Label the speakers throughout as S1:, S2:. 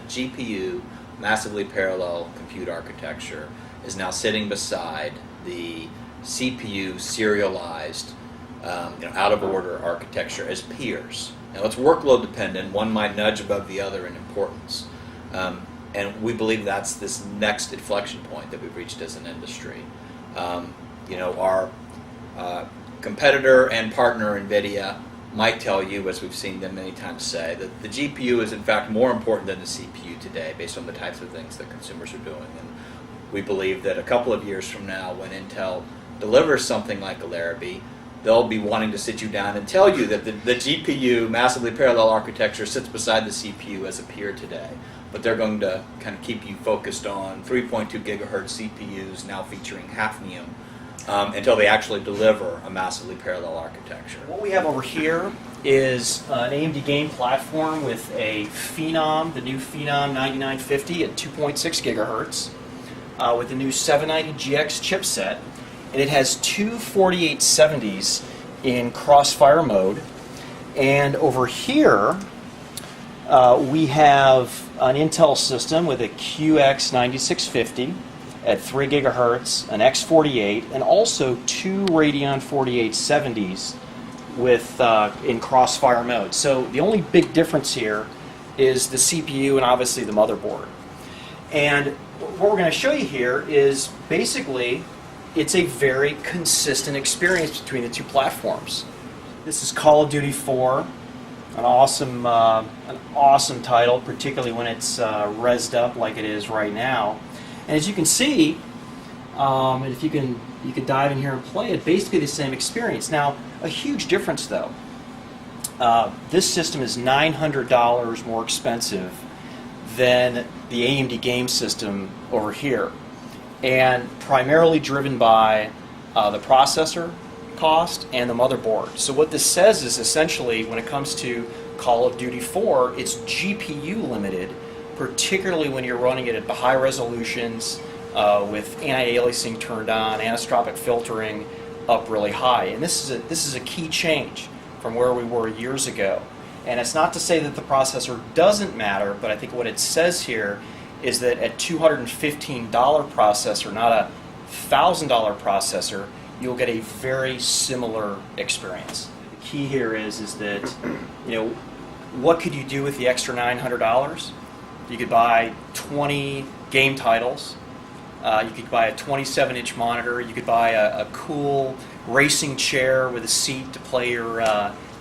S1: GPU, massively parallel compute architecture, is now sitting beside the CPU serialized, out of order architecture as peers. Now it's workload dependent. One might nudge above the other in importance. And we believe that's this next inflection point that we've reached as an industry. Our competitor and partner, NVIDIA, might tell you, as we've seen them many times say, that the GPU is in fact more important than the CPU today based on the types of things that consumers are doing. And we believe that a couple of years from now, when Intel delivers something like a Larrabee, they'll be wanting to sit you down and tell you that the GPU, massively parallel architecture, sits beside the CPU as a peer today. But they're going to kind of keep you focused on 3.2 gigahertz CPUs now featuring hafnium until they actually deliver a massively parallel architecture.
S2: What we have over here is an AMD game platform with a Phenom, the new Phenom 9950 at 2.6 gigahertz, with the new 790GX chipset. And it has two 4870s in crossfire mode. And over here, we have an Intel system with a QX9650 at 3 gigahertz, an X48, and also two Radeon 4870s with in crossfire mode. So the only big difference here is the CPU and obviously the motherboard. And what we're going to show you here is basically it's a very consistent experience between the two platforms. This is Call of Duty 4, an awesome title, particularly when it's rezzed up like it is right now. And as you can see, and if you can dive in here and play it, basically the same experience. Now, a huge difference though. This system is $900 more expensive than the AMD game system over here, and primarily driven by the processor cost and the motherboard. So what this says is essentially, when it comes to Call of Duty 4, it's GPU limited, particularly when you're running it at the high resolutions with anti-aliasing turned on, anisotropic filtering up really high. And this is a key change from where we were years ago. And it's not to say that the processor doesn't matter, but I think what it says here is that at $215 processor, not a $1,000 processor, you'll get a very similar experience. The key here is that, what could you do with the extra $900? You could buy 20 game titles. You could buy a 27-inch monitor. You could buy a cool racing chair with a seat to play your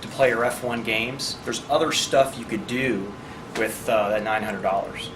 S2: F1 games. There's other stuff you could do with that $900.